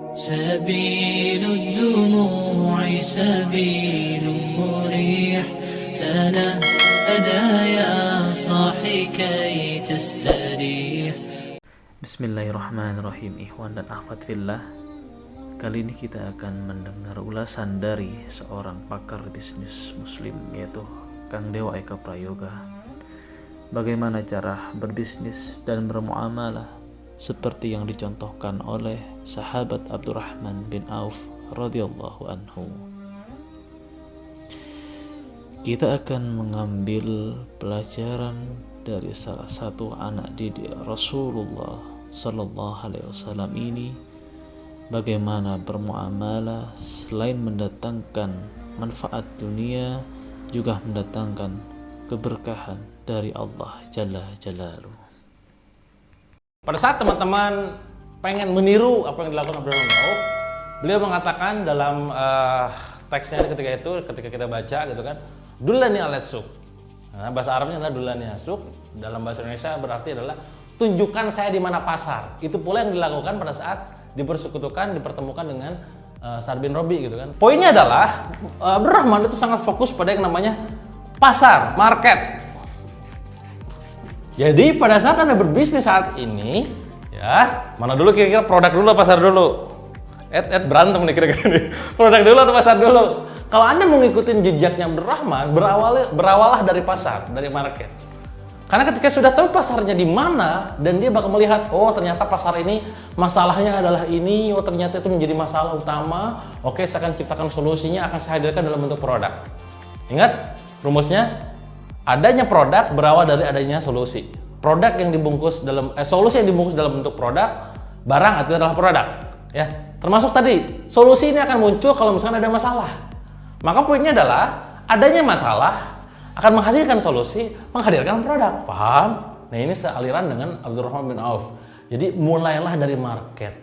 سبيل الدموع سبيل مريح تنهدى يا صاحي كي تستريح. Bismillahirrahmanirrahim. Ikhwan dan akhwat fillah, kali ini kita akan mendengar ulasan dari seorang pakar bisnis muslim, yaitu Kang Dewa Eka Prayoga. Bagaimana cara berbisnis dan bermuamalah seperti yang dicontohkan oleh sahabat Abdurrahman bin Auf radhiyallahu anhu. Kita akan mengambil pelajaran dari salah satu anak didik Rasulullah sallallahu alaihi wasallam ini, bagaimana bermuamalah selain mendatangkan manfaat dunia juga mendatangkan keberkahan dari Allah Jalla Jalaluhu. Pada saat teman-teman pengen meniru apa yang dilakukan Abdurrahman bin Auf, beliau mengatakan dalam teksnya ketika kita baca gitu kan, dullani ala suq. Nah, bahasa Arabnya adalah dullani ala suq, dalam bahasa Indonesia berarti adalah tunjukkan saya di mana pasar. Itu pula yang dilakukan pada saat dipertemukan dengan Sa'ad bin Rabi gitu kan. Poinnya adalah Abdurrahman itu sangat fokus pada yang namanya pasar, market. Jadi pada saat Anda berbisnis saat ini, ya, mana dulu kira-kira produk dulu atau pasar dulu? Berantem nih kira-kira nih. Produk dulu atau pasar dulu? Kalau Anda mau ngikutin jejaknya Abdurrahman, berawalah dari pasar, dari market. Karena ketika sudah tahu pasarnya di mana dan dia bakal melihat, oh ternyata pasar ini masalahnya adalah ini, oh ternyata itu menjadi masalah utama. Oke, saya akan ciptakan solusinya, akan saya hadirkan dalam bentuk produk. Ingat rumusnya? Adanya produk berawal dari adanya solusi. Produk yang dibungkus dalam solusi yang dibungkus dalam bentuk produk, barang itu adalah produk. Ya, termasuk tadi solusi ini akan muncul kalau misalkan ada masalah. Maka poinnya adalah adanya masalah akan menghasilkan solusi, menghadirkan produk. Paham? Nah, ini sealiran dengan Abdurrahman bin Auf. Jadi mulailah dari market.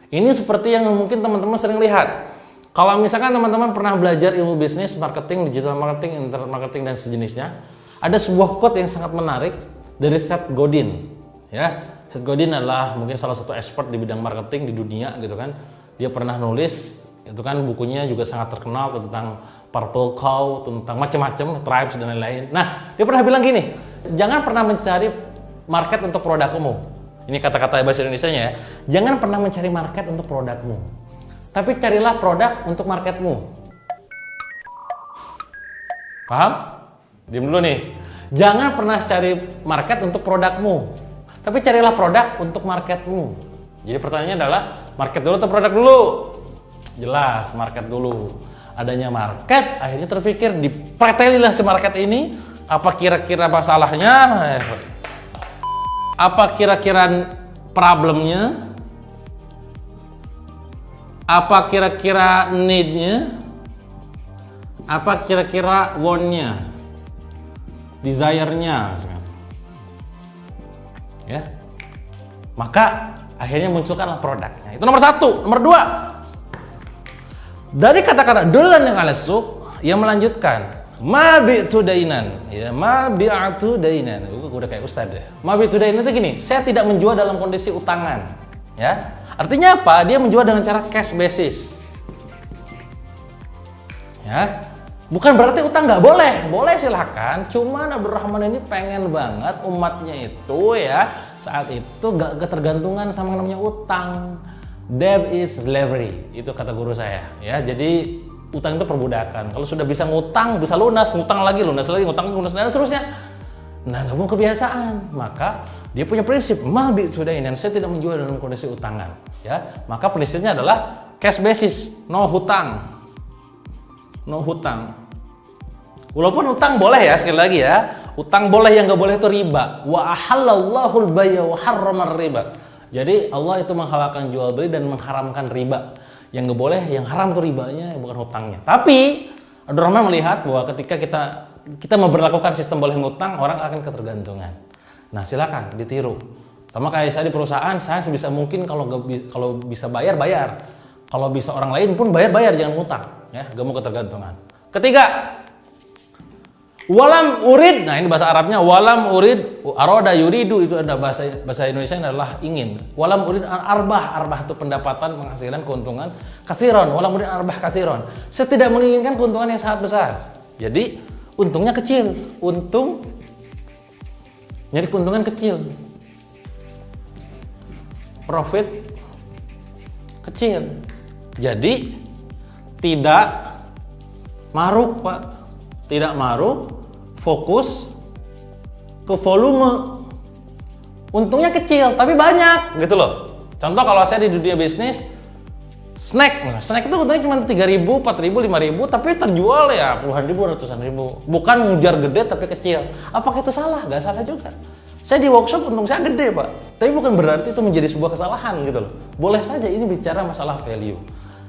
Ini seperti yang mungkin teman-teman sering lihat. Kalau misalkan teman-teman pernah belajar ilmu bisnis, marketing, digital marketing, internet marketing dan sejenisnya, ada sebuah quote yang sangat menarik dari Seth Godin. Ya, Seth Godin adalah mungkin salah satu expert di bidang marketing di dunia gitu kan. Dia pernah nulis, itu kan bukunya juga sangat terkenal tentang Purple Cow, tentang macam-macam, Tribes dan lain-lain. Nah, dia pernah bilang gini, jangan pernah mencari market untuk produkmu. Ini kata-kata bahasa Indonesianya ya. Jangan pernah mencari market untuk produkmu, tapi carilah produk untuk marketmu. Paham? Diam dulu nih. Jangan pernah cari market untuk produkmu, tapi carilah produk untuk marketmu. Jadi pertanyaannya adalah market dulu atau produk dulu? Jelas, market dulu. Adanya market, akhirnya terpikir dipretelilah si market ini. Apa kira-kira masalahnya? Apa kira-kira problemnya? Apa kira-kira need-nya? Apa kira-kira want-nya? Desire-nya, ya, maka akhirnya munculkanlah produknya. Itu nomor satu. Nomor dua, dari kata-kata dulan yang ala suq yang melanjutkan ma bi'tu dainan, ya, ma bi'tu dainan. Udah kayak ustad ya. Ma bi'tu dainan itu gini, saya tidak menjual dalam kondisi utangan, ya. Artinya apa? Dia menjual dengan cara cash basis, ya. Bukan berarti utang nggak boleh, boleh silahkan. Cuman Abdurrahman ini pengen banget umatnya itu ya saat itu nggak ketergantungan sama yang namanya utang. Debt is slavery, itu kata guru saya. Ya, jadi utang itu perbudakan. Kalau sudah bisa ngutang, bisa lunas, ngutang lagi, ngutang, lunas dan seterusnya. Nah, nggak mau kebiasaan. Maka dia punya prinsip, mahbi sudah ini, dan saya tidak menjual dalam kondisi utangan. Ya, maka prinsipnya adalah cash basis, no hutang. No hutang. Walaupun utang boleh ya, sekali lagi ya, utang boleh, yang nggak boleh itu riba. Wa ahallallahu al-bay'a wa harrama riba. Jadi Allah itu menghalalkan jual beli dan mengharamkan riba. Yang nggak boleh, yang haram itu ribanya, bukan hutangnya. Tapi Abdurrahman melihat bahwa ketika kita memberlakukan sistem boleh ngutang, orang akan ketergantungan. Nah, silakan ditiru. Sama kayak saya di perusahaan, saya sebisa mungkin kalau bisa bayar. Kalau bisa orang lain pun bayar, jangan ngutang, ya, gak mau ketergantungan. Ketiga, Walam urid, nah ini bahasa Arabnya walam urid, aroda yuridu itu ada bahasa Indonesia adalah ingin. Walam urid arbah, arbah itu pendapatan menghasilkan keuntungan kasiron. Walam urid arbah kasiron. Saya tidak menginginkan keuntungan yang sangat besar. Jadi untungnya kecil, jadi keuntungan kecil, profit kecil. Jadi tidak maruk Pak, tidak maruk. Fokus ke volume, untungnya kecil tapi banyak gitu loh. Contoh kalau saya di dunia bisnis snack itu untungnya cuma 3.000, 4.000, 5.000 tapi terjual ya puluhan ribu, ratusan ribu. Bukan ngejar gede tapi kecil. Apakah itu salah? Gak salah juga. Saya di workshop untung saya gede Pak, tapi bukan berarti itu menjadi sebuah kesalahan gitu loh. Boleh saja ini bicara masalah value.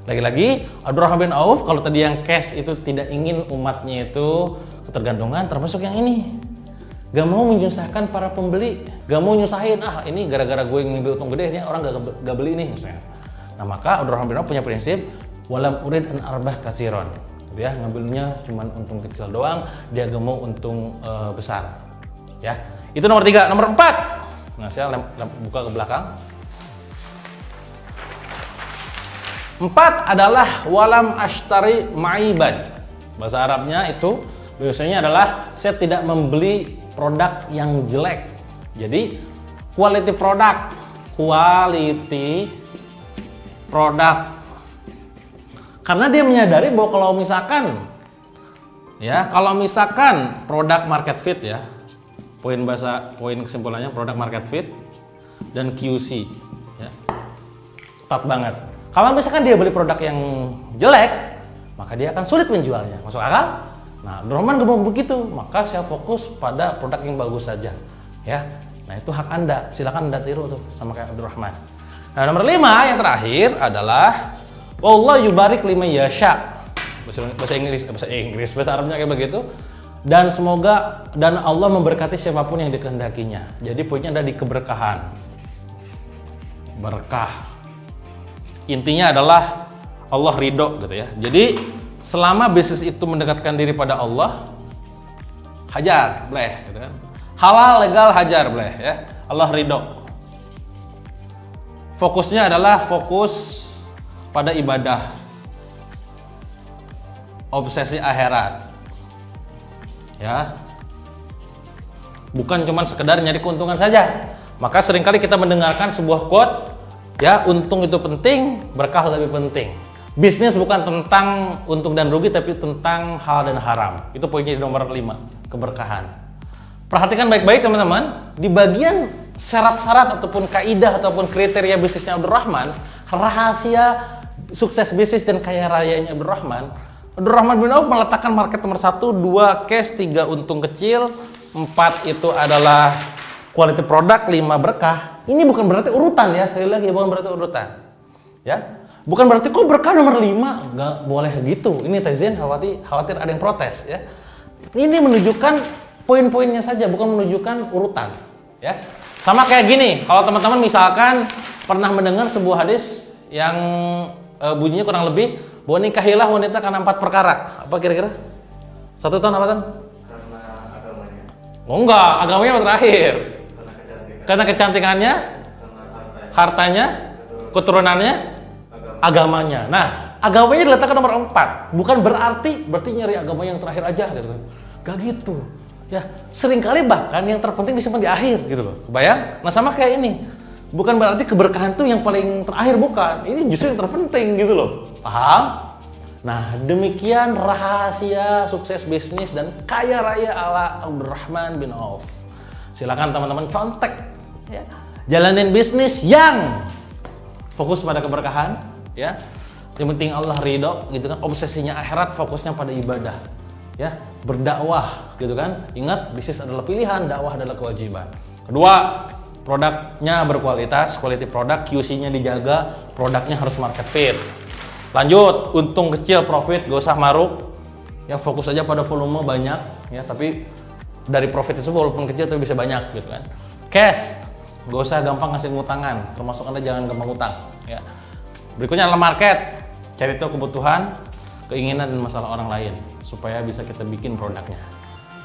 Lagi-lagi Abdurrahman bin Auf kalau tadi yang cash itu tidak ingin umatnya itu ketergantungan, termasuk yang ini gak mau menyusahkan para pembeli, gak mau nyusahin ini gara-gara gue ngambil untung gede ini orang gak beli nih misalnya. Nah maka Abdurrahman bin Auf punya prinsip walam urid an arbah kasiron gitu ya, ngambilnya cuma untung kecil doang, dia gak mau untung besar ya. Itu nomor 3. Nomor 4, nah saya buka ke belakang. 4 adalah walam ashtari maiban. Bahasa Arabnya itu biasanya adalah saya tidak membeli produk yang jelek. Jadi quality product. Karena dia menyadari bahwa kalau misalkan produk market fit ya. Poin kesimpulannya produk market fit dan QC ya. Ketat banget. Kalau misalkan dia beli produk yang jelek, maka dia akan sulit menjualnya. Masuk akal? Nah, Abdurrahman gak mau begitu, maka saya fokus pada produk yang bagus saja. Ya, nah itu hak Anda. Silakan Anda tiru tuh sama kayak Abdurrahman. Nah, nomor 5 yang terakhir adalah Allah yubarik liman yasha. Bahasa Arabnya kayak begitu. Dan Allah memberkati siapapun yang dikehendakinya. Jadi poinnya ada di keberkahan. Berkah. Intinya adalah Allah ridho gitu ya. Jadi selama bisnis itu mendekatkan diri pada Allah, hajar, boleh gitu kan. Halal, legal, hajar, boleh ya. Allah ridho. Fokusnya adalah fokus pada ibadah. Obsesi akhirat. Ya. Bukan cuma sekedar nyari keuntungan saja. Maka seringkali kita mendengarkan sebuah quote, ya, untung itu penting, berkah lebih penting. Bisnis bukan tentang untung dan rugi, tapi tentang halal dan haram. Itu poinnya di nomor 5, keberkahan. Perhatikan baik-baik teman-teman, di bagian syarat-syarat ataupun kaidah ataupun kriteria bisnisnya Abdurrahman, rahasia sukses bisnis dan kaya rayanya Abdurrahman bin Auf meletakkan market nomor 1, 2 cash, 3 untung kecil, 4 itu adalah quality product, 5 berkah. Ini bukan berarti urutan ya, sekali lagi bukan berarti urutan. Ya. Bukan berarti kok berkah nomor 5, nggak boleh gitu. Ini netizen khawatir ada yang protes ya. Ini menunjukkan poin-poinnya saja, bukan menunjukkan urutan. Ya. Sama kayak gini, kalau teman-teman misalkan pernah mendengar sebuah hadis yang bunyinya kurang lebih bahwa nikahilah wanita karena 4 perkara. Apa kira-kira? 1 tahun apa tahun? Karena agamanya. Oh enggak, agamanya yang terakhir. Karena kecantikannya, hartanya, keturunannya, agamanya. Nah, agamanya diletakkan nomor 4. Bukan berarti nyari agama yang terakhir aja gitu kan. Gak gitu. Ya, seringkali bahkan yang terpenting disimpan di akhir gitu loh. Kebayang? Nah, sama kayak ini. Bukan berarti keberkahan itu yang paling terakhir, bukan. Ini justru yang terpenting gitu loh. Paham? Nah, demikian rahasia sukses bisnis dan kaya raya ala Abdurrahman bin Auf. Silakan teman-teman contek ya. Jalanin bisnis yang fokus pada keberkahan ya. Yang penting Allah ridho gitu kan. Obsesinya akhirat, fokusnya pada ibadah. Ya, berdakwah gitu kan. Ingat, bisnis adalah pilihan, dakwah adalah kewajiban. Kedua, produknya berkualitas, quality product, QC-nya dijaga, produknya harus market fit. Lanjut, untung kecil, profit, gak usah maruk. Ya, fokus aja pada volume banyak ya, tapi dari profit itu walaupun kecil tapi bisa banyak gitu kan. Cash, gak usah gampang ngasih ngutangan, termasuk Anda jangan gampang utang ya. Berikutnya adalah market, cari tahu kebutuhan, keinginan dan masalah orang lain supaya bisa kita bikin produknya.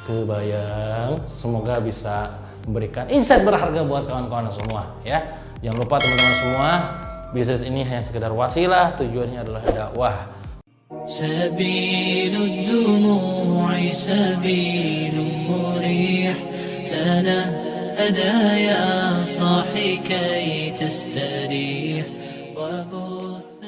Kebayang, semoga bisa memberikan insight berharga buat kawan-kawan semua ya. Jangan lupa teman-teman semua, bisnis ini hanya sekedar wasilah, tujuannya adalah dakwah. سبيل الدموع سبيل مريح تنهدى يا صاحي كي تستريح وبث